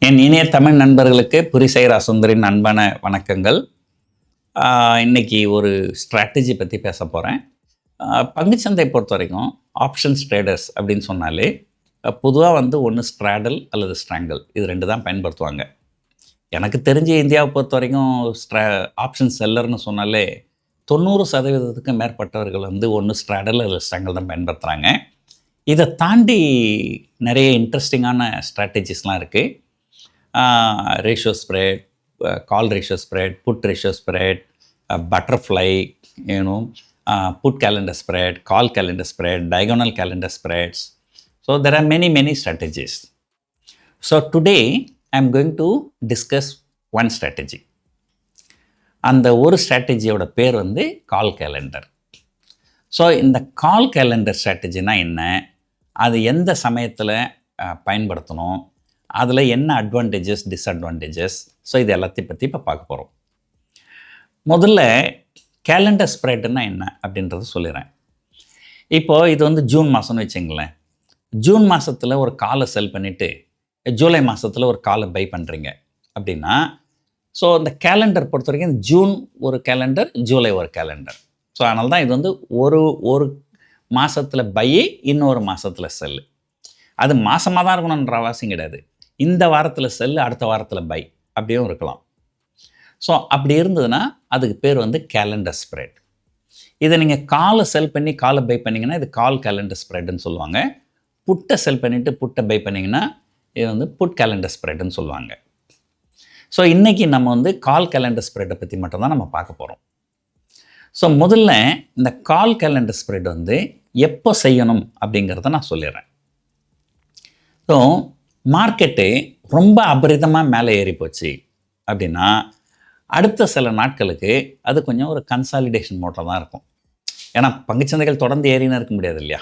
என் இனிய தமிழ் நண்பர்களுக்கு புரிசைரா சுந்தரின் அன்பான வணக்கங்கள். இன்னைக்கு ஒரு ஸ்ட்ராட்டஜி பற்றி பேச போகிறேன். பங்குச்சந்தை பொறுத்த வரைக்கும் ஆப்ஷன்ஸ் ட்ரேடர்ஸ் அப்படின்னு சொன்னாலே பொதுவாக ஒன்று ஸ்ட்ராடல் அல்லது ஸ்ட்ராங்கல், இது ரெண்டு தான் பயன்படுத்துவாங்க. எனக்கு தெரிஞ்ச இந்தியாவை பொறுத்த வரைக்கும் ஆப்ஷன் செல்லர்னு சொன்னாலே 90% மேற்பட்டவர்கள் ஒன்று ஸ்ட்ராடல் அல்லது ஸ்ட்ராங்கல் தான் பயன்படுத்துகிறாங்க. இதை தாண்டி நிறைய இன்ட்ரெஸ்டிங்கான ஸ்ட்ராட்டஜிஸ்லாம் இருக்குது. Ratio spread, call ratio spread, put ratio spread, butterfly, put calendar spread, call calendar spread, diagonal calendar spreads. So there are many strategies. So today I am going to discuss one strategy. அந்த ஒரு ஸ்ட்ராட்டஜியோட பேர் கால் calendar. So இந்த கால் calendar ஸ்ட்ராட்டஜினா என்ன, அது எந்த சமயத்தில் பயன்படுத்தணும், அதில் என்ன அட்வான்டேஜஸ் டிஸ்அட்வான்டேஜஸ், ஸோ இது எல்லாத்தையும் பற்றி இப்போ பார்க்க போகிறோம். முதல்ல கேலண்டர் ஸ்ப்ரெட்னா என்ன அப்படின்றத சொல்லிடுறேன். இப்போது இது ஜூன் மாதம்னு வச்சுங்களேன். ஜூன் மாதத்தில் ஒரு காலை செல் பண்ணிவிட்டு ஜூலை மாதத்தில் ஒரு காலை பை பண்ணுறீங்க அப்படின்னா, ஸோ இந்த கேலண்டர் பொறுத்த வரைக்கும் ஜூன் ஒரு கேலண்டர், ஜூலை ஒரு கேலண்டர். ஸோ அதனால தான் இது ஒரு மாதத்தில் பை, இன்னொரு மாதத்தில் செல்லு. அது மாதமாக தான் இருக்கணுன்ற அவசியம் கிடையாது. இந்த வாரத்தில் செல்லு, அடுத்த வாரத்தில் பை, அப்படியும் இருக்கலாம். ஸோ அப்படி இருந்ததுன்னா அதுக்கு பேர் கேலண்டர் ஸ்ப்ரெட். இதை நீங்கள் காலை செல் பண்ணி காலை பை பண்ணிங்கன்னா இது கால் கேலண்டர் ஸ்ப்ரெட்னு சொல்லுவாங்க. புட்டை செல் பண்ணிவிட்டு புட்டை பை பண்ணிங்கன்னா இது புட் கேலண்டர் ஸ்ப்ரெட்னு சொல்லுவாங்க. ஸோ இன்றைக்கி நம்ம கால் கேலண்டர் ஸ்ப்ரெட்டை பற்றி மட்டும்தான் நம்ம பார்க்க போகிறோம். ஸோ முதல்ல இந்த கால் கேலண்டர் ஸ்ப்ரெட் எப்போ செய்யணும் அப்படிங்கிறத நான் சொல்லிடுறேன். ஸோ மார்க்கெட்டு ரொம்ப அபரிதமாக மேலே ஏறி போச்சு அப்படின்னா அடுத்த சில நாட்களுக்கு அது கொஞ்சம் ஒரு கன்சாலிடேஷன் மோட்டில் தான் இருக்கும். ஏன்னா பங்குச்சந்தைகள் தொடர்ந்து ஏறினா இருக்க முடியாது இல்லையா.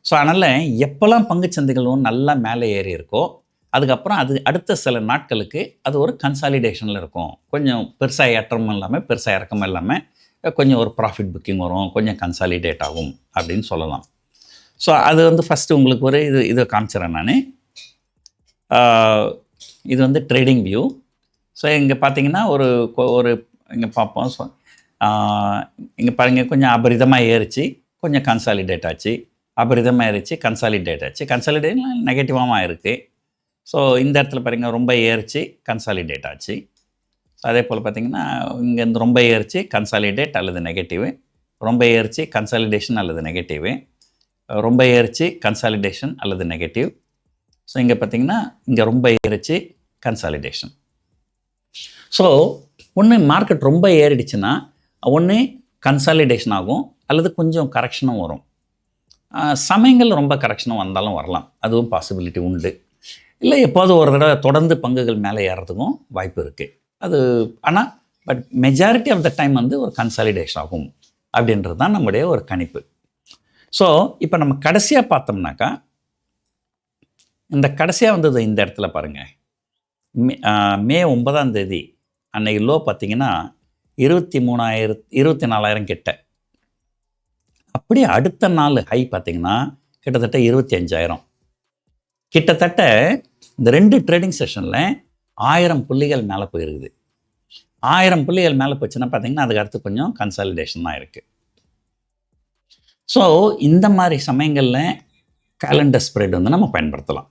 ஸோ அதனால் எப்போல்லாம் பங்குச்சந்தைகள் நல்லா மேலே ஏறி இருக்கோ அதுக்கப்புறம் அது அடுத்த சில நாட்களுக்கு அது ஒரு கன்சாலிடேஷனில் இருக்கும். கொஞ்சம் பெருசாக ஏற்றமும் இல்லாமல் பெருசாக இறக்கமும் இல்லாமல் கொஞ்சம் ஒரு ப்ராஃபிட் புக்கிங் வரும், கொஞ்சம் கன்சாலிடேட் ஆகும் அப்படின்னு சொல்லலாம். ஸோ அது ஃபஸ்ட்டு உங்களுக்கு ஒரு இதை காமிச்சிடறேன் நான். இது ட்ரேடிங் வியூ. ஸோ இங்கே பார்த்தீங்கன்னா ஒரு இங்கே பார்ப்போம். ஸோ இங்கே பாருங்கள், கொஞ்சம் அபரிதமாக ஏறிச்சு, கொஞ்சம் கன்சாலிடேட் ஆச்சு, அபரிதமாக ஏறிச்சு, கன்சாலிடேட் ஆச்சு. கன்சாலிடேட்லாம் நெகட்டிவாக இருக்குது. ஸோ இந்த இடத்துல பாருங்கள், ரொம்ப ஏறிச்சு, கன்சாலிடேட் ஆச்சு. அதே போல் பார்த்திங்கன்னா இங்கேருந்து ரொம்ப ஏறிச்சு, கன்சாலிடேட் அல்லது நெகட்டிவு, ரொம்ப ஏறிச்சு, கன்சாலிடேஷன் அல்லது நெகட்டிவு, ரொம்ப ஏறிச்சு, கன்சாலிடேஷன் அல்லது நெகட்டிவ். ஸோ இங்கே பார்த்திங்கன்னா இங்கே ரொம்ப ஏறிச்சு, கன்சாலிடேஷன். ஸோ ஒன்று மார்க்கெட் ரொம்ப ஏறிடுச்சுன்னா ஒன்று கன்சாலிடேஷன் ஆகும் அல்லது கொஞ்சம் கரெக்ஷனும் வரும். சமயங்கள் ரொம்ப கரெக்ஷனும் வந்தாலும் வரலாம், அதுவும் பாசிபிலிட்டி உண்டு. இல்லை எப்போது ஒரு தடவை தொடர்ந்து பங்குகள் மேலே ஏறதுக்கும் வாய்ப்பு இருக்குது. அது ஆனால் but majority of the time ஒரு கன்சாலிடேஷன் ஆகும் அப்படின்றது தான் நம்முடைய ஒரு கணிப்பு. ஸோ இப்போ நம்ம கடைசியாக பார்த்தோம்னாக்கா, இந்த கடைசியாக இந்த இடத்துல பாருங்கள், மே 9 அன்னைக்கு லோ பார்த்திங்கன்னா 24,000 கிட்ட. அப்படியே அடுத்த நாள் ஹை பார்த்திங்கன்னா கிட்டத்தட்ட 25,000. கிட்டத்தட்ட இந்த 2 ட்ரேடிங் செஷனில் 1000 புள்ளிகள் மேலே போயிருக்குது. 1000 புள்ளிகள் மேலே போச்சுன்னா பார்த்திங்கன்னா அதுக்கு அடுத்து கொஞ்சம் கன்சாலிடேஷன் தான் இருக்குது. ஸோ இந்த மாதிரி சமயங்களில் கேலண்டர் ஸ்ப்ரெட் நம்ம பயன்படுத்தலாம்.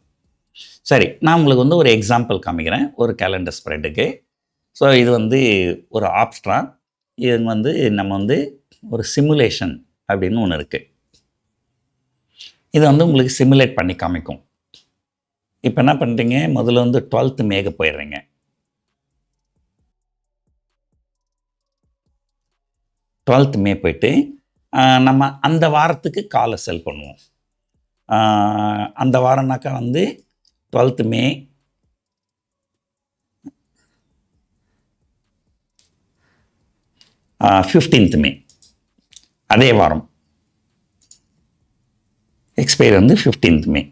சரி, நான் உங்களுக்கு ஒரு எக்ஸாம்பிள் காமிக்கிறேன் ஒரு கேலண்டர் ஸ்ப்ரெட்டுக்கு. ஸோ இது ஒரு ஆப்ஸ்ட்ரான். இது நம்ம ஒரு சிமுலேஷன் அப்படின்னு ஒன்று இருக்குது. இது உங்களுக்கு சிமுலேட் பண்ணி காமிக்கும். இப்போ என்ன பண்ணுறீங்க, முதல்ல 12th மேக்கு போயிடுறீங்க. மே போயிட்டு நம்ம அந்த வாரத்துக்கு காலை செல் பண்ணுவோம். அந்த வாரம்னாக்கா 12th மே, 15th மே, அதே வாரம். எக்ஸ்பைரி 15th மே.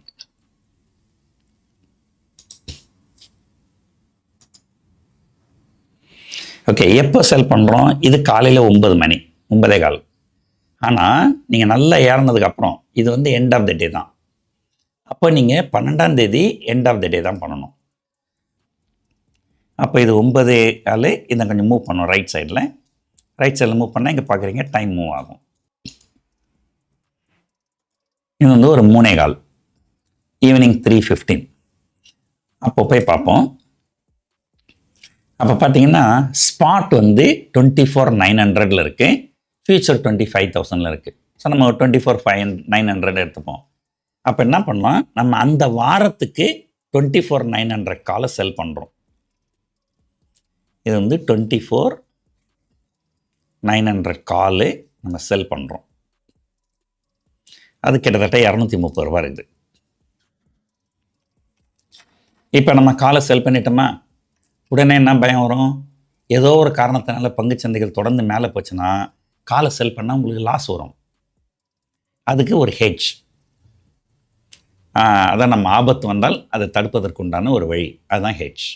ஓகே, எப்போ செல் பண்ணுறோம்? இது காலையில் 9 மணி, 9:15. ஆனால் நீங்கள் நல்லா ஏறினதுக்கப்புறம் இது எண்ட் ஆஃப் த டே தான். அப்போ நீங்கள் 12ஆம் தேதி எண்ட் ஆஃப் த டே தான் பண்ணணும். அப்போ இது 9 கால். இதை கொஞ்சம் மூவ் பண்ணும் ரைட் சைடில் மூவ் பண்ணால் இங்கே பார்க்குறீங்க டைம் மூவ் ஆகும். இது வந்து ஒரு 3:15 ஈவினிங் 3:15. அப்போ போய் பார்ப்போம். அப்போ பார்த்தீங்கன்னா ஸ்பாட் வந்து 24,900 இருக்குது, ஃபியூச்சர் 25,000 இருக்குது. ஸோ நம்ம 24,900 எடுத்துப்போம். அப்போ என்ன பண்ணலாம், நம்ம அந்த வாரத்துக்கு 24,900 காலை செல் பண்ணுறோம். இது வந்து 24,900 காலு நம்ம செல் பண்ணுறோம். அது கிட்டத்தட்ட 230 ரூபா இருக்குது. இப்போ நம்ம காலை செல் பண்ணிட்டோமா, உடனே என்ன பயம் வரும், ஏதோ ஒரு காரணத்தினால பங்குச்சந்தைகள் தொடர்ந்து மேலே போச்சுன்னா காலை செல் பண்ணால் உங்களுக்கு லாஸ் வரும். அதுக்கு ஒரு ஹெட்ஜ், அதான் நம்ம ஆபத்து வந்தால் அதை தடுப்பதற்கு உண்டான ஒரு வழி, அதுதான் ஹெட்ஜ்.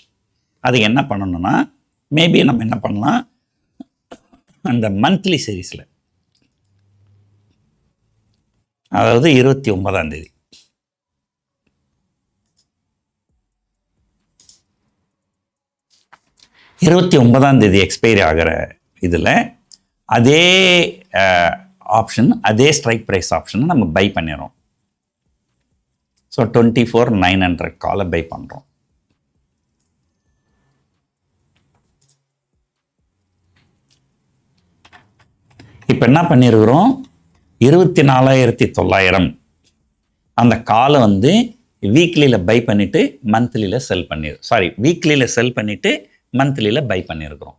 அது என்ன பண்ணணும்னா, மேபி நம்ம என்ன பண்ணலாம், அந்த மந்த்லி சீரீஸில், அதாவது 29ஆம் தேதி, எக்ஸ்பைரி ஆகிற இதில் அதே ஆப்ஷன், அதே ஸ்ட்ரைக் ப்ரைஸ் ஆப்ஷனை நம்ம பை பண்ணிடுறோம். ஸோ 24,900 காலை பை பண்ணுறோம். இப்போ என்ன பண்ணியிருக்கிறோம், 24,900 அந்த காலை வந்து வீக்லியில் பை பண்ணிவிட்டு மந்த்லியில் செல் வீக்லியில் செல் பண்ணிவிட்டு மந்த்லியில் பை பண்ணியிருக்கிறோம்.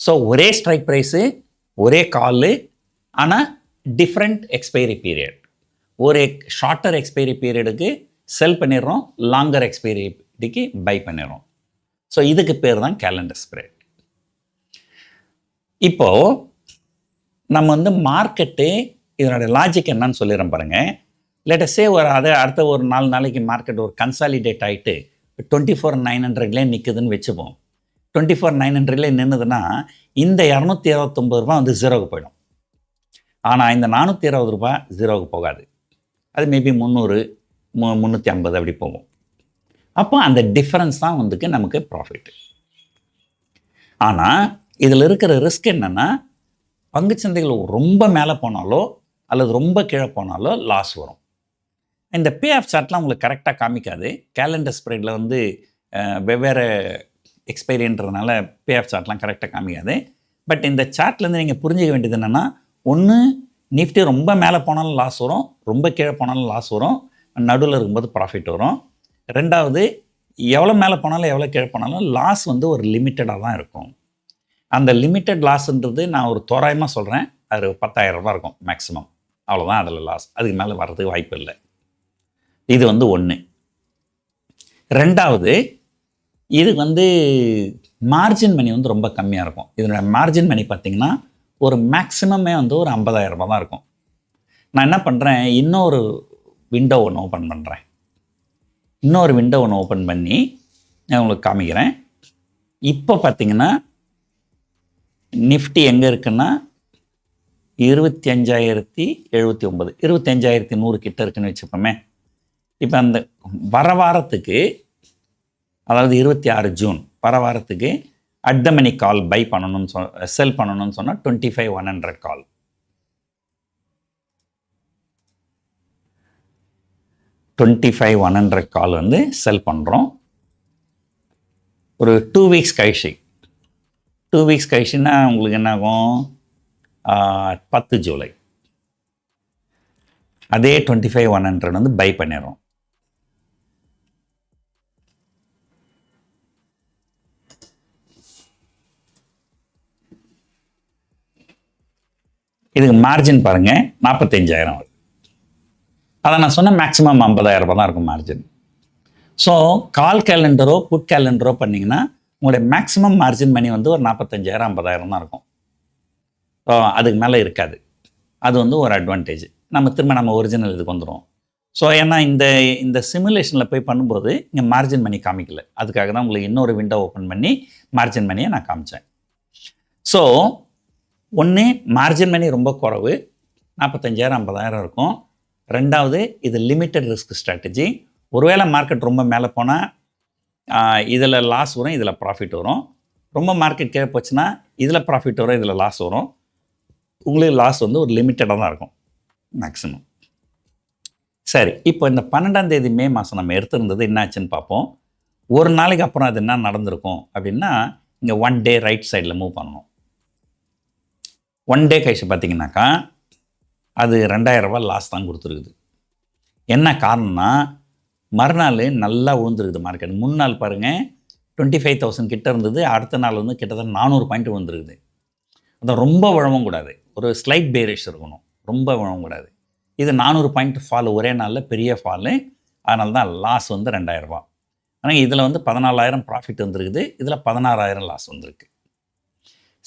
ஸோ ஒரே ஸ்ட்ரைக் ப்ரைஸு, ஒரே காலு, ஆனால் டிஃப்ரெண்ட் எக்ஸ்பைரி பீரியட். ஒரு ஷார்ட்டர் எக்ஸ்பைரி பீரியடுக்கு செல் பண்ணிடுறோம், லாங்கர் எக்ஸ்பைரிக்கு பை பண்ணிடுறோம். ஸோ இதுக்கு பேர் தான் கேலண்டர் ஸ்ப்ரெட். இப்போது நம்ம வந்து மார்க்கெட்டு, இதனுடைய லாஜிக் என்னன்னு சொல்லிடுறேன் பாருங்கள். லேட்டஸ்டே அடுத்த ஒரு 4 நாளைக்கு மார்க்கெட் ஒரு கன்சாலிடேட் ஆகிட்டு 24,900 நிற்குதுன்னு வச்சுப்போம். 24,900 நின்றுதுன்னா இந்த 229 ரூபா வந்து ஜீரோவுக்கு போயிடும். ஆனால் இந்த 420 ரூபா ஜீரோவுக்கு போகாது. அது மேபி 300, 350 அப்படி போகும். அப்போ அந்த டிஃப்ரென்ஸ் தான் வந்துக்கு நமக்கு ப்ராஃபிட். ஆனால் இதில் இருக்கிற ரிஸ்க் என்னென்னா, பங்குச்சந்தைகள் ரொம்ப மேலே போனாலோ அல்லது ரொம்ப கீழே போனாலோ லாஸ் வரும். இந்த பே ஆஃப் சார்ட்லாம் உங்களுக்கு கரெக்டாக காமிக்காது. கேலண்டர் ஸ்ப்ரெட்டில் வந்து வெவ்வேறு எக்ஸ்பைரின்றதுனால பே ஆஃப் சார்ட்லாம் கரெக்டாக காமிக்காது. பட் இந்த சார்ட்லேருந்து நீங்கள் புரிஞ்சிக்க வேண்டியது என்னென்னா, ஒன்று நிஃப்டி ரொம்ப மேலே போனாலும் லாஸ் வரும், ரொம்ப கீழே போனாலும் லாஸ் வரும், நடுவில் இருக்கும்போது ப்ராஃபிட் வரும். ரெண்டாவது, எவ்வளோ மேலே போனாலும் எவ்வளோ கீழே போனாலும் லாஸ் வந்து ஒரு லிமிட்டடாக தான் இருக்கும். அந்த லிமிட்டட் லாஸ்ன்றது நான் ஒரு தோராயமாக சொல்கிறேன், அது 10,000 ரூபா இருக்கும் மேக்ஸிமம். அவ்வளோதான் அதில் லாஸ், அதுக்கு மேலே வர்றதுக்கு வாய்ப்பு இல்லை. இது வந்து ஒன்று. ரெண்டாவது, இது வந்து மார்ஜின் மணி வந்து ரொம்ப கம்மியாக இருக்கும். இதோட மார்ஜின் மணி பார்த்திங்கன்னா ஒரு மேக்ஸிமமே வந்து ஒரு 50,000 ரூபா தான் இருக்கும். நான் என்ன பண்ணுறேன், இன்னொரு விண்டோ ஒன்று ஓப்பன் பண்ணி நான் உங்களுக்கு காமிக்கிறேன். இப்போ பார்த்திங்கன்னா நிஃப்டி எங்கே இருக்குன்னா 25,079, 25,100 கிட்ட இருக்குன்னு வச்சுப்போமே. இப்போ அந்த வர வாரத்துக்கு, அதாவது 26 ஜூன் வர வாரத்துக்கு at the money call by பண்ணணும்னு செல் பண்ணணும்னு சொன்னால் 25,100 கால். கால் வந்து செல் பண்ணுறோம். ஒரு 2 வீக்ஸ் கழிச்சுன்னா உங்களுக்கு என்ன ஆகும், 10 ஜூலை அதே 25,100 வந்து பை பண்ணிடுறோம். இதுக்கு மார்ஜின் பாருங்கள் 45,000 வருது. அதை நான் சொன்ன மேக்ஸிமம் 50,000 ரூபாய் தான் இருக்கும் மார்ஜின். ஸோ கால் கேலண்டரோ புட் கேலண்டரோ பண்ணிங்கன்னா உங்களுடைய மேக்ஸிமம் மார்ஜின் மணி வந்து ஒரு 45,000, 50,000 தான் இருக்கும். ஸோ அதுக்கு மேலே இருக்காது. அது வந்து ஒரு அட்வான்டேஜ். நம்ம ஒரிஜினல் இதுக்கு வந்துடும். ஸோ ஏன்னா இந்த சிமுலேஷனில் போய் பண்ணும்போது இங்கே மார்ஜின் மணி காமிக்கல. அதுக்காக தான் உங்களுக்கு இன்னொரு விண்டோ ஓப்பன் பண்ணி மார்ஜின் மணியை நான் காமிச்சேன். ஸோ ஒன்று, மார்ஜின் மணி ரொம்ப குறைவு, 45,000, 50,000 இருக்கும். ரெண்டாவது, இது லிமிட்டட் ரிஸ்க் ஸ்ட்ராட்டஜி. ஒருவேளை மார்க்கெட் ரொம்ப மேலே போனால் இதில் லாஸ் வரும், இதில் ப்ராஃபிட் வரும். ரொம்ப மார்க்கெட் கீழே போச்சுன்னா இதில் ப்ராஃபிட் வரும், இதில் லாஸ் வரும். உங்களுக்கு லாஸ் வந்து ஒரு லிமிட்டடாக தான் இருக்கும் மேக்ஸிமம். சரி, இப்போ இந்த 12ஆம் தேதி மே மாதம் நம்ம எடுத்திருந்தது என்னாச்சுன்னு பார்ப்போம். ஒரு நாளைக்கு அப்புறம் அது என்ன நடந்திருக்கும் அப்படின்னா, இங்கே 1 டே ரைட் சைடில் மூவ் பண்ணணும். 1 டே கழிச்சு பார்த்தீங்கன்னாக்கா அது 2000 ரூபாய் லாஸ் தான் கொடுத்துருக்குது. என்ன காரணம்னா, மறுநாள் நல்லா விழுந்துருக்குது மார்க்கெட். முன்னாள் பாருங்கள் 25,000 கிட்ட இருந்தது, அடுத்த நாள் வந்து கிட்டத்தட்ட 400 பாயிண்ட் விழுந்துருக்குது. அதான் ரொம்ப விழவும் கூடாது, ஒரு ஸ்லைட் பேரிஷ் இருக்கணும், ரொம்ப விழவும் கூடாது. இது 400 பாயிண்ட் ஃபால் ஒரே நாளில் பெரிய ஃபாலு, அதனால தான் லாஸ் வந்து 2000 ரூபா. ஆனால் இதில் வந்து 14,000 ப்ராஃபிட் வந்துருக்குது, இதில் 16,000 லாஸ் வந்திருக்கு.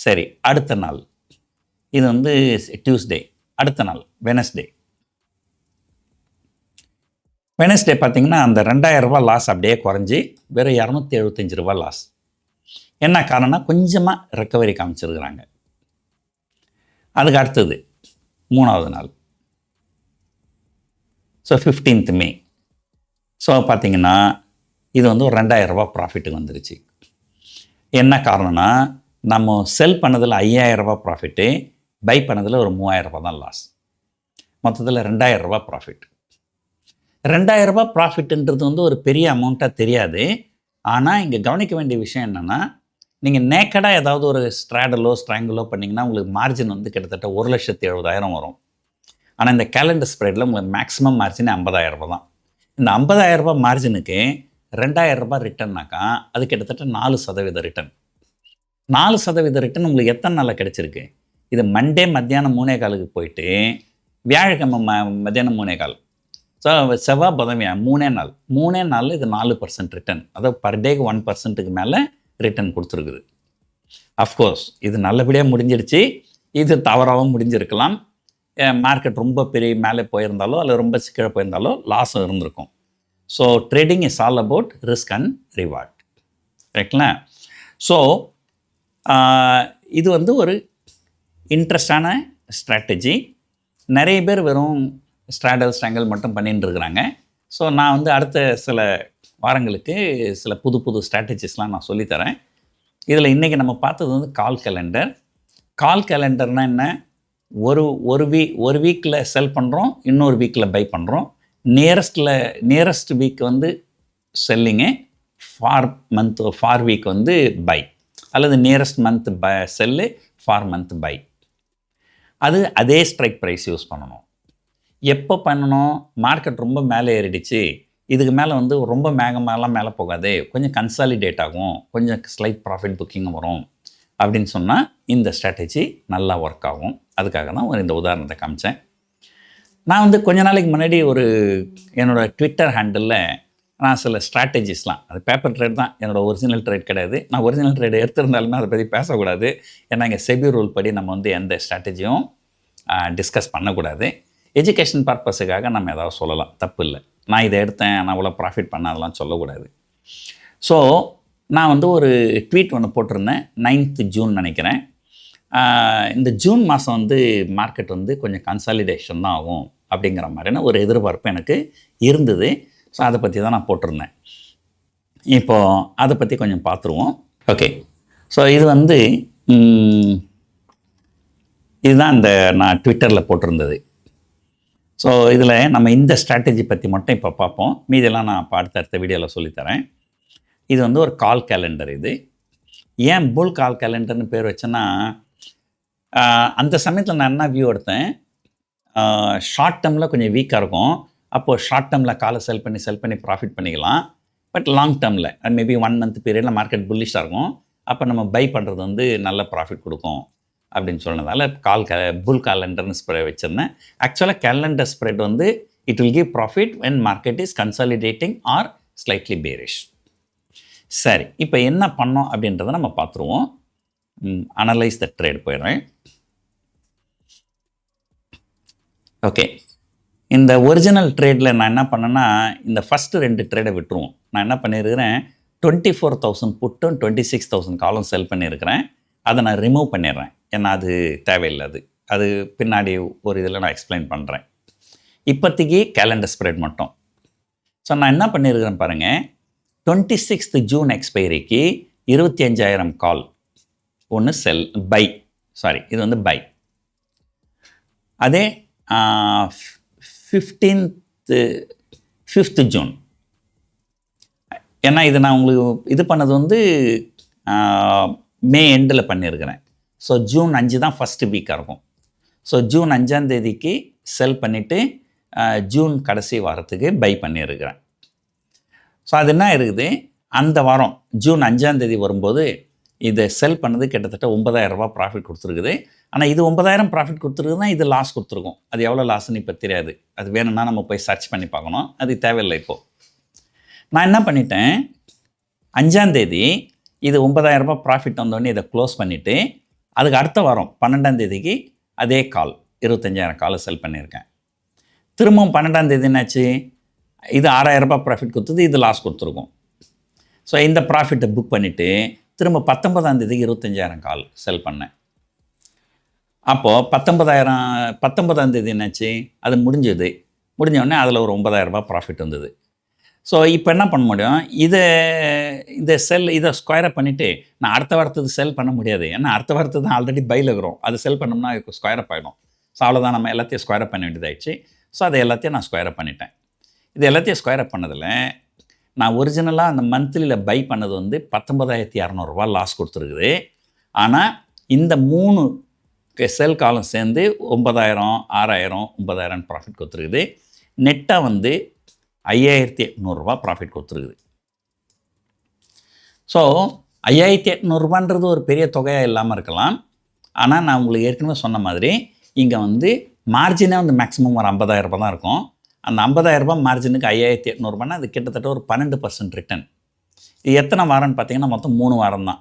சரி, அடுத்த நாள் இது வந்து டியூஸ்டே. அடுத்த நாள் வெனஸ்டே பார்த்தீங்கன்னா அந்த 2000 ரூபா லாஸ் அப்படியே குறைஞ்சி வெறும் 275 ரூபா லாஸ். என்ன காரணம்னா கொஞ்சமாக ரெக்கவரி காமிச்சிருக்கிறாங்க. அதுக்கு அடுத்தது 3வது நாள், ஸோ 15th மே. ஸோ பார்த்தீங்கன்னா இது வந்து ஒரு 2000 ரூபா ப்ராஃபிட்டுக்கு வந்துருச்சு. என்ன காரணம்னா, நம்ம செல் பண்ணதில் 5000 ரூபா ப்ராஃபிட்டு, பை பண்ணதில் ஒரு 3000 ரூபா தான் லாஸ். மொத்தத்தில் 2000 ரூபா ப்ராஃபிட். 2000 ரூபா ப்ராஃபிட்டுன்றது வந்து ஒரு பெரிய அமௌண்ட்டாக தெரியாது. ஆனால் இங்கே கவனிக்க வேண்டிய விஷயம் என்னென்னா, நீங்கள் நேக்கடாக ஏதாவது ஒரு ஸ்ட்ராங்கிளோ பண்ணிங்கன்னா உங்களுக்கு மார்ஜின் வந்து கிட்டத்தட்ட 1,70,000 வரும். ஆனால் இந்த கேலண்டர் ஸ்ப்ரெட்டில் உங்களுக்கு மேக்ஸிமம் மார்ஜின் 50,000 ரூபா தான். இந்த 50,000 ரூபா மார்ஜினுக்கு 2000 ரூபா ரிட்டர்னாக்கா அது கிட்டத்தட்ட 4% ரிட்டர்ன். 4% ரிட்டர்ன் உங்களுக்கு எத்தனை நாளில் கிடச்சிருக்கு? இது மண்டே மத்தியானம் 3:15 போயிட்டு வியாழக்கிழமை மத்தியானம் 3:15, ஸோ செவ்வாய் புதன் 3 நாளில் இது 4% ரிட்டர்ன். அதாவது பர் டேக்கு 1%க்கு மேலே ரிட்டர்ன் கொடுத்துருக்குது. அஃப்கோர்ஸ் இது நல்லபடியாக முடிஞ்சிடுச்சு, இது தவறாகவும் முடிஞ்சிருக்கலாம். மார்க்கெட் ரொம்ப பெரிய மேலே போயிருந்தாலோ அல்லது ரொம்ப கீழே போயிருந்தாலோ லாஸும் இருந்திருக்கும். So trading is all about risk and reward, ரைட்ங்களா? ஸோ இது வந்து ஒரு இன்ட்ரெஸ்டான ஸ்ட்ராட்டஜி. நிறைய பேர் வெறும் ஸ்ட்ராங்கிள் மட்டும் பண்ணிட்டு இருக்கிறாங்க. ஸோ நான் வந்து அடுத்த சில வாரங்களுக்கு சில புது ஸ்ட்ராட்டஜிஸ்லாம் நான் சொல்லித்தரேன். இதில் இன்றைக்கி நம்ம பார்த்தது வந்து கால் கேலண்டர்னால் என்ன? ஒரு வீக்கில் செல் பண்ணுறோம், இன்னொரு வீக்கில் பை பண்ணுறோம். நியரஸ்ட் வீக் வந்து செல்லிங்கு, ஃபார் வீக் வந்து பை, அல்லது nearest month sell, for month buy. அதே ஸ்ட்ரைக் ப்ரைஸ் யூஸ் பண்ணணும். எப்போ பண்ணணும்? மார்க்கெட் ரொம்ப மேலே ஏறிடுச்சு, இதுக்கு மேலே வந்து ரொம்ப மேலே போகாது, கொஞ்சம் கன்சாலிடேட் ஆகும், கொஞ்சம் ஸ்லைட் ப்ராஃபிட் புக்கிங் வரும் அப்படின்னு சொன்னால் இந்த ஸ்ட்ராட்டஜி நல்லா ஒர்க் ஆகும். அதுக்காக தான் இந்த உதாரணத்தை காமிச்சேன். நான் வந்து கொஞ்ச நாளைக்கு முன்னாடி என்னோடய ட்விட்டர் ஹேண்டிலில் நான் சில ஸ்ட்ராட்டஜிஸ்லாம், அது பேப்பர் ட்ரேட் தான், என்னோடய ஒரிஜினல் ட்ரேட் கிடையாது. நான் ஒரிஜினல் ட்ரேட் எடுத்திருந்தாலுமே அதை பற்றி பேசக்கூடாது. ஏன்னா இங்கே செபி ரூல் படி நம்ம வந்து எந்த ஸ்ட்ராட்டஜியும் டிஸ்கஸ் பண்ணக்கூடாது. எஜுகேஷன் பர்பஸுக்காக நம்ம ஏதாவது சொல்லலாம், தப்பு இல்லை. நான் இதை எடுத்தேன், நான் இவ்வளோ ப்ராஃபிட் பண்ண, அதெல்லாம் சொல்லக்கூடாது. ஸோ நான் வந்து ஒரு ட்வீட் ஒன்று போட்டிருந்தேன், 9th ஜூன் நினைக்கிறேன். இந்த ஜூன் மாதம் வந்து மார்க்கெட் வந்து கொஞ்சம் கன்சாலிடேஷன் தான் ஆகும் அப்படிங்கிற மாதிரியான ஒரு எதிர்பார்ப்பு எனக்கு இருந்தது. ஸோ அதை பற்றி தான் நான் போட்டிருந்தேன். இப்போது அதை பற்றி கொஞ்சம் பார்த்துருவோம். ஓகே, ஸோ இது வந்து இதுதான் இந்த நான் ட்விட்டரில் போட்டிருந்தது. ஸோ இதில் நம்ம இந்த ஸ்ட்ராட்டஜி பற்றி மட்டும் இப்போ பார்ப்போம், மீதெல்லாம் நான் அடுத்த வீடியோவில் சொல்லித்தரேன். இது வந்து ஒரு கால் கேலண்டர். இது ஏன் புல் கால் கேலண்டர்னு பேர் வச்சேன்னா, அந்த சமயத்தில் நான் என்ன வியூ எடுத்தேன், ஷார்ட் டேர்மில் கொஞ்சம் வீக்காக இருக்கும். அப்போது ஷார்ட் டேர்மில் காலை செல் பண்ணி ப்ராஃபிட் பண்ணிக்கலாம். பட் லாங் டேர்மில் மேபி 1 month பீரியடில் மார்க்கெட் புல்லிஷாக இருக்கும். அப்போ நம்ம பை பண்ணுறது வந்து நல்ல ப்ராஃபிட் கொடுக்கும் அப்படின்னு சொன்னதால் புல் கேலண்டர்னு ஸ்ப்ரெட் வச்சுருந்தேன். ஆக்சுவலாக கேலண்டர் ஸ்ப்ரெட் வந்து it will give profit when market is consolidating or slightly bearish. சரி, இப்போ என்ன பண்ணோம் அப்படின்றத நம்ம பார்த்துருவோம். அனலைஸ் த ட்ரேட் போயிடுறேன். ஓகே, இந்த ஒரிஜினல் ட்ரேடில் நான் என்ன பண்ணேன்னா, இந்த ஃபஸ்ட்டு 2 ட்ரேடை விட்டுருவோம். நான் என்ன பண்ணியிருக்கிறேன், 24,000 புட்டும் 26,000 காலும் செல் பண்ணியிருக்கிறேன். அதை நான் ரிமூவ் பண்ணிடுறேன், ஏன்னா அது தேவையில்லை. அது பின்னாடி ஒரு இதில் நான் எக்ஸ்பிளைன் பண்ணுறேன். இப்போதைக்கு கேலண்டர் ஸ்ப்ரெட் மட்டும். ஸோ நான் என்ன பண்ணியிருக்கிறேன் பாருங்கள், 26th ஜூன் எக்ஸ்பைரிக்கு 25,000 கால் ஒன்று செல் பை, சாரி இது வந்து பை. அதே 5th ஜூன், ஏன்னா இது நான் உங்களுக்கு இது பண்ணது வந்து மே எண்டில் பண்ணியிருக்கிறேன். ஸோ ஜூன் 5 தான் ஃபஸ்ட்டு வீக்காக இருக்கும். ஸோ ஜூன் 5ஆம் தேதிக்கு செல் பண்ணிவிட்டு ஜூன் கடைசி வாரத்துக்கு பை பண்ணியிருக்கிறேன். ஸோ அது என்ன இருக்குது, அந்த வாரம் ஜூன் 5ஆம் தேதி வரும்போது இதை செல் பண்ணது கிட்டத்தட்ட 9,000 ரூபா ப்ராஃபிட் கொடுத்துருக்குது. ஆனால் இது 9,000 ப்ராஃபிட் கொடுத்துருக்குதுன்னா இது லாஸ் கொடுத்துருக்கும். அது எவ்வளோ லாஸ்ன்னு இப்போ தெரியாது. அது வேணும்னா நம்ம போய் சர்ச் பண்ணி பார்க்கணும். அது தேவையில்லை. இப்போது நான் என்ன பண்ணிட்டேன், 5ஆம் தேதி இது 9,000 ரூபா ப்ராஃபிட் வந்தோடனே இதை க்ளோஸ் பண்ணிவிட்டு அதுக்கு அடுத்த வாரம் 12ஆம் தேதிக்கு அதே கால் 25,000 காலை செல் பண்ணியிருக்கேன். திரும்பவும் 12ஆம் தேதி என்னாச்சு, இது 6,000 ரூபா ப்ராஃபிட் கொடுத்தது, இது லாஸ் கொடுத்துருக்கும். ஸோ இந்த ப்ராஃபிட்டை புக் பண்ணிவிட்டு திரும்ப 19ஆம் தேதிக்கு 25,000 கால் செல் பண்ணேன். அப்போது 19ஆம் தேதி என்னாச்சு, அது முடிஞ்சோடனே அதில் ஒரு 9,000 ரூபா ப்ராஃபிட் வந்தது. ஸோ இப்போ என்ன பண்ண முடியும், இதை ஸ்கொயரப் பண்ணிவிட்டு நான் அடுத்த வாரத்துக்கு செல் பண்ண முடியாது. ஏன்னா அடுத்த வாரத்துக்கு தான் ஆல்ரெடி பையில் இருக்கிறோம். அது செல் பண்ணோம்னா ஸ்கொயரப் ஆகிடும். ஸோ அவ்வளோதான், நம்ம எல்லாத்தையும் ஸ்கொயரப் பண்ண வேண்டியதாகிடுச்சு. ஸோ அதை எல்லாத்தையும் நான் ஸ்கொயரப் பண்ணிட்டேன். இது எல்லாத்தையும் ஸ்கொயரப் பண்ணதில் நான் ஒரிஜினலாக அந்த மந்த்லியில் பை பண்ணது வந்து 19,200 ரூபா லாஸ் கொடுத்துருக்குது. ஆனால் இந்த 3 செல் காலம் சேர்ந்து 9,000, 6,000, 9,000 ப்ராஃபிட் கொடுத்துருக்குது. நெட்டாக வந்து 5,800 ரூபா ப்ராஃபிட் கொடுத்துருக்குது. ஸோ 5,800 ரூபான்றது ஒரு பெரிய தொகையாக இல்லாமல் இருக்கலாம். ஆனால் நான் உங்களுக்கு ஏற்கனவே சொன்ன மாதிரி இங்கே வந்து மார்ஜினே வந்து மேக்ஸிமம் ஒரு 50,000 ரூபா தான் இருக்கும். அந்த 50,000 ரூபா மார்ஜினுக்கு 5,800 ரூபான்னா அது கிட்டத்தட்ட ஒரு 12% ரிட்டர்ன். இது எத்தனை வாரம்னு பார்த்தீங்கன்னா மொத்தம் 3 வாரம் தான்.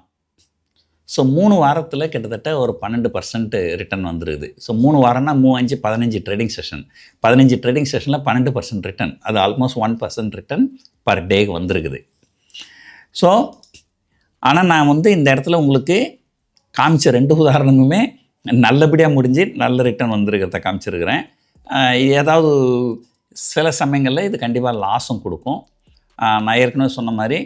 ஸோ 3 வாரத்தில் கிட்டத்தட்ட ஒரு 12% ரிட்டர்ன் வந்துருக்குது. So 3 வாரம்னா 3, 5, 15 trading session. 15 ட்ரேடிங் செஷனில் 12% ரிட்டர்ன். அது ஆல்மோஸ்ட் 1% ரிட்டர்ன் பர் டேக்கு வந்திருக்குது. ஸோ ஆனால் நான் வந்து இந்த இடத்துல உங்களுக்கு காமிச்ச 2 உதாரணமுமே நல்லபடியாக முடிஞ்சு நல்ல ரிட்டர்ன் வந்திருக்கிறத காமிச்சிருக்கிறேன். ஏதாவது சில சமயங்களில் இது கண்டிப்பாக லாஸும் கொடுக்கும். நான் ஏற்கனவே சொன்ன மாதிரி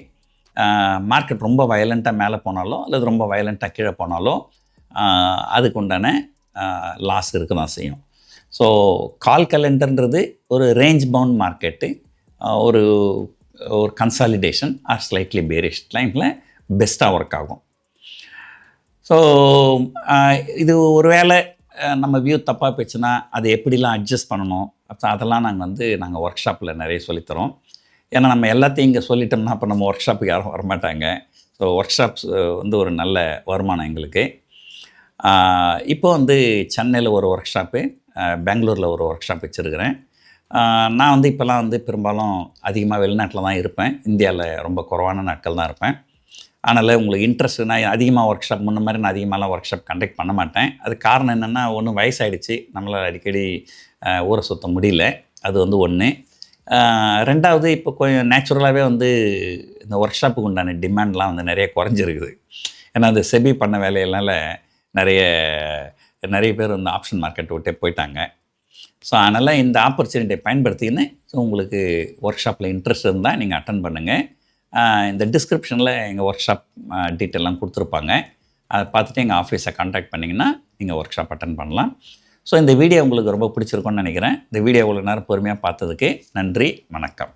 மார்க்கெட் ரொம்ப வயலண்ட்டாக மேலே போனாலோ அல்லது ரொம்ப வயலண்ட்டாக கீழே போனாலோ அதுக்கு உண்டான லாஸ் இருக்க தான் செய்யும். ஸோ கால் கேலண்டர்ன்றது ஒரு ரேஞ்ச் பவுண்ட் மார்க்கெட்டு, ஒரு கன்சாலிடேஷன் ஆர் ஸ்லைட்லி பேரிஷ் டைமில் பெஸ்ட்டாக ஒர்க் ஆகும். ஸோ இது ஒரு வேளை நம்ம வியூ தப்பாக போச்சுன்னா அதை எப்படிலாம் அட்ஜஸ்ட் பண்ணணும் அதெல்லாம் நாங்கள் ஒர்க் ஷாப்பில் நிறைய சொல்லித்தரோம். ஏன்னா நம்ம எல்லாத்தையும் இங்கே சொல்லிட்டோம்னா அப்போ நம்ம ஒர்க் ஷாப்புக்கு யாரும் வரமாட்டாங்க. ஸோ ஒர்க் ஷாப்ஸ் வந்து ஒரு நல்ல வருமானம் எங்களுக்கு. இப்போ வந்து சென்னையில் ஒரு ஒர்க் ஷாப்பு, பெங்களூரில் ஒரு ஒர்க் ஷாப் வச்சுருக்கிறேன். நான் வந்து இப்போல்லாம் வந்து பெரும்பாலும் அதிகமாக வெளிநாட்டில் தான் இருப்பேன். இந்தியாவில் ரொம்ப குறைவான நாட்கள் தான் இருப்பேன். அதனால் உங்களுக்கு இன்ட்ரெஸ்ட், நான் அதிகமாக ஒர்க் ஷாப் முன்ன மாதிரி நான் அதிகமாகலாம் ஒர்க் ஷாப் கண்டக்ட் பண்ண மாட்டேன். அது காரணம் என்னென்னா, ஒன்று வயசாகிடுச்சு, நம்மளால் அடிக்கடி ஊரை சுற்ற முடியல, அது வந்து ஒன்று. ரெண்டாவது இப்போ கொஞ்சம் நேச்சுரலாகவே வந்து இந்த ஒர்க் ஷாப்புக்கு உண்டான டிமாண்ட்லாம் வந்து நிறைய குறைஞ்சிருக்குது. ஏன்னா அந்த செபி பண்ண வேலையினால நிறைய பேர் வந்து ஆப்ஷன் மார்க்கெட் விட்டே போயிட்டாங்க. ஸோ அதனால் இந்த ஆப்பர்ச்சுனிட்டியை பயன்படுத்திக்கின்னு உங்களுக்கு ஒர்க் ஷாப்பில் இன்ட்ரெஸ்ட் இருந்தால் நீங்கள் அட்டன் பண்ணுங்கள். இந்த டிஸ்கிரிப்ஷனில் எங்கள் ஒர்க் ஷாப் டீட்டெயிலாம் கொடுத்துருப்பாங்க. அதை பார்த்துட்டு எங்கள் ஆஃபீஸை கான்டாக்ட் பண்ணிங்கன்னா நீங்கள் ஒர்க் ஷாப் அட்டன் பண்ணலாம். ஸோ இந்த வீடியோ உங்களுக்கு ரொம்ப பிடிச்சிருக்குன்னு நினைக்கிறேன். இந்த வீடியோ இவ்வளோ நேரம் பொறுமையாக பார்த்ததுக்கு நன்றி, வணக்கம்.